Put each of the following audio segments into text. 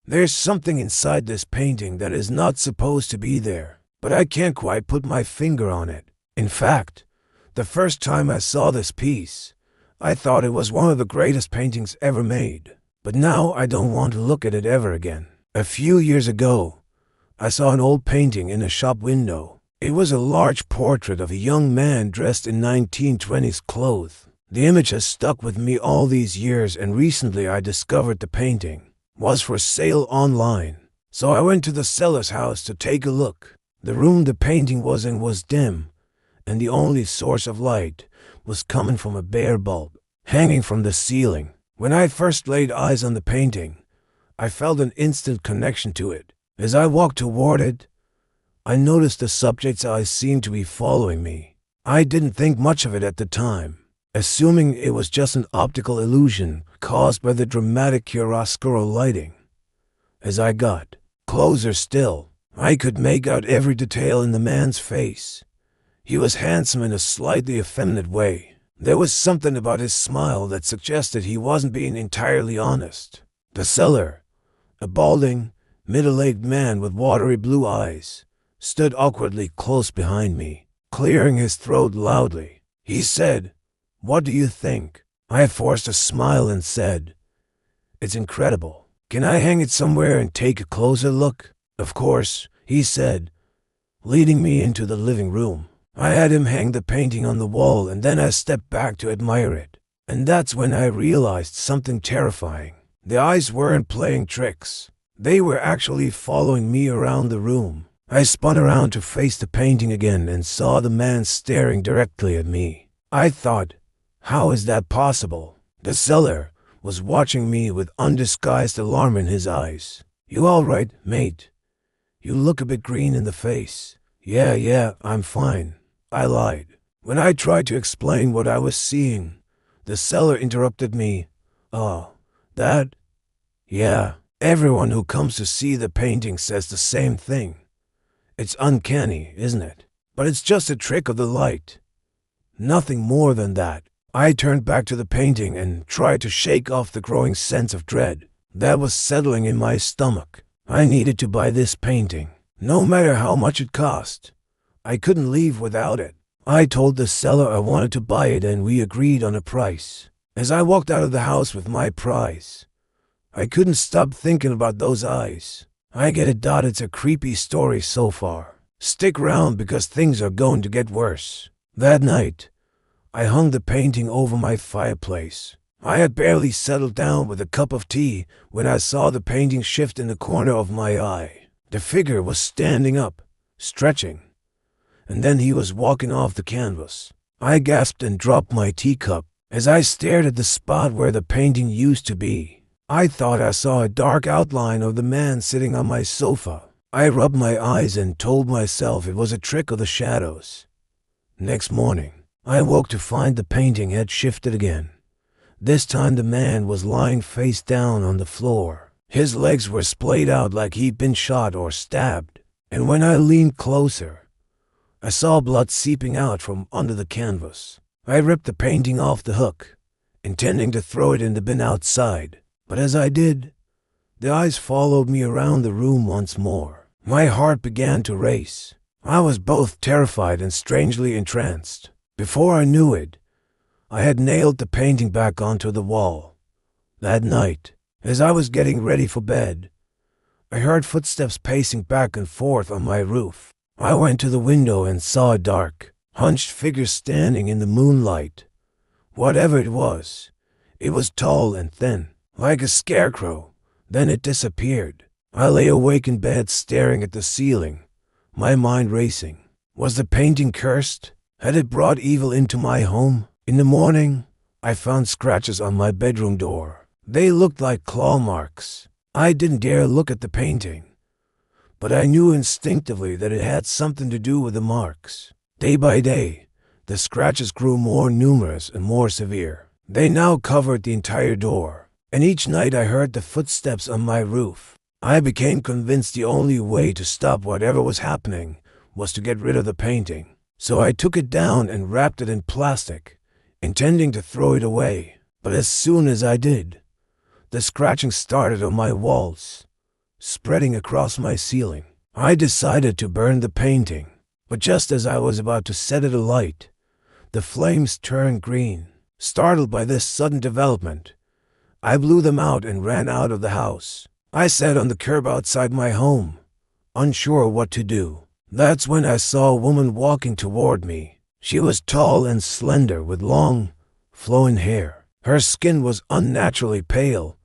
There's something inside this painting that is not supposed to be there, but I can't quite put my finger on it. In fact, the first time I saw this piece, I thought it was one of the greatest paintings ever made. But now I don't want to look at it ever again. A few years ago, I saw an old painting in a shop window. It was a large portrait of a young man dressed in 1920s clothes. The image has stuck with me all these years, and recently I discovered the painting was for sale online. So I went to the seller's house to take a look. The room the painting was in was dim, and the only source of light was coming from a bare bulb hanging from the ceiling. When I first laid eyes on the painting, I felt an instant connection to it. As I walked toward it, I noticed the subject's eyes seemed to be following me. I didn't think much of it at the time, assuming it was just an optical illusion caused by the dramatic chiaroscuro lighting. As I got closer still, I could make out every detail in the man's face. He was handsome in a slightly effeminate way. There was something about his smile that suggested he wasn't being entirely honest. The seller, a balding, middle-aged man with watery blue eyes, stood awkwardly close behind me, clearing his throat loudly. He said, "What do you think?" I forced a smile and said, "It's incredible. Can I hang it somewhere and take a closer look?" "Of course," he said, leading me into the living room. I had him hang the painting on the wall, and then I stepped back to admire it. And that's when I realized something terrifying. The eyes weren't playing tricks. They were actually following me around the room. I spun around to face the painting again and saw the man staring directly at me. I thought, how is that possible? The seller was watching me with undisguised alarm in his eyes. "You all right, mate? You look a bit green in the face." Yeah, I'm fine," I lied. When I tried to explain what I was seeing, the seller interrupted me. "Oh, that? Yeah, everyone who comes to see the painting says the same thing. It's uncanny, isn't it? But it's just a trick of the light. Nothing more than that." I turned back to the painting and tried to shake off the growing sense of dread that was settling in my stomach. I needed to buy this painting, no matter how much it cost. I couldn't leave without it. I told the seller I wanted to buy it, and we agreed on a price. As I walked out of the house with my prize, I couldn't stop thinking about those eyes. I get it, it's a creepy story so far. Stick around because things are going to get worse. That night, I hung the painting over my fireplace. I had barely settled down with a cup of tea when I saw the painting shift in the corner of my eye. The figure was standing up, stretching, and then he was walking off the canvas. I gasped and dropped my teacup. As I stared at the spot where the painting used to be, I thought I saw a dark outline of the man sitting on my sofa. I rubbed my eyes and told myself it was a trick of the shadows. Next morning, I woke to find the painting had shifted again. This time the man was lying face down on the floor. His legs were splayed out like he'd been shot or stabbed, and when I leaned closer, I saw blood seeping out from under the canvas. I ripped the painting off the hook, intending to throw it in the bin outside. But as I did, the eyes followed me around the room once more. My heart began to race. I was both terrified and strangely entranced. Before I knew it, I had nailed the painting back onto the wall. That night, as I was getting ready for bed, I heard footsteps pacing back and forth on my roof. I went to the window and saw a dark, hunched figure standing in the moonlight. Whatever it was tall and thin, like a scarecrow. Then it disappeared. I lay awake in bed staring at the ceiling, my mind racing. Was the painting cursed? Had it brought evil into my home? In the morning, I found scratches on my bedroom door. They looked like claw marks. I didn't dare look at the painting, but I knew instinctively that it had something to do with the marks. Day by day, the scratches grew more numerous and more severe. They now covered the entire door, and each night I heard the footsteps on my roof. I became convinced the only way to stop whatever was happening was to get rid of the painting. So I took it down and wrapped it in plastic, intending to throw it away. But as soon as I did, the scratching started on my walls. spreading across my ceiling. I decided to burn the painting, but just as I was about to set it alight, the flames turned green. Startled by this sudden development, I blew them out and ran out of the house. I sat on the curb outside my home, unsure what to do. That's when I saw a woman walking toward me. She was tall and slender with long, flowing hair. Her skin was unnaturally pale,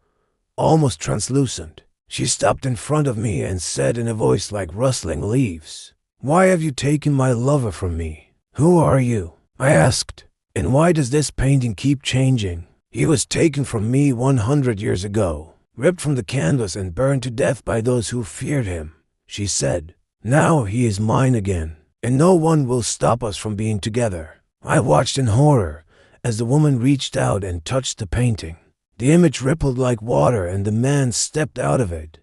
almost translucent. She stopped in front of me and said in a voice like rustling leaves, "Why have you taken my lover from me? Who are you?" I asked. "And why does this painting keep changing?" "He was taken from me 100 years ago, ripped from the canvas and burned to death by those who feared him," she said. "Now he is mine again, and no one will stop us from being together." I watched in horror as the woman reached out and touched the painting. The image rippled like water and the man stepped out of it.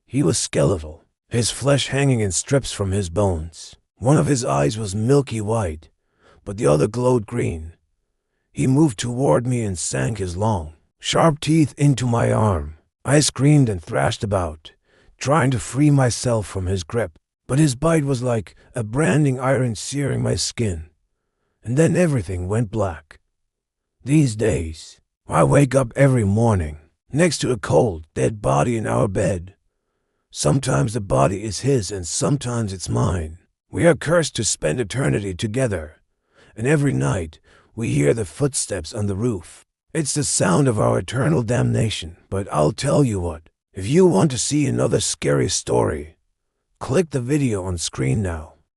He was skeletal, his flesh hanging in strips from his bones. One of his eyes was milky white, but the other glowed green. He moved toward me and sank his long, sharp teeth into my arm. I screamed and thrashed about, trying to free myself from his grip, but his bite was like a branding iron searing my skin. And then everything went black. These days, I wake up every morning next to a cold, dead body in our bed. Sometimes the body is his and sometimes it's mine. We are cursed to spend eternity together, and every night we hear the footsteps on the roof. It's the sound of our eternal damnation. But I'll tell you what, if you want to see another scary story, click the video on screen now.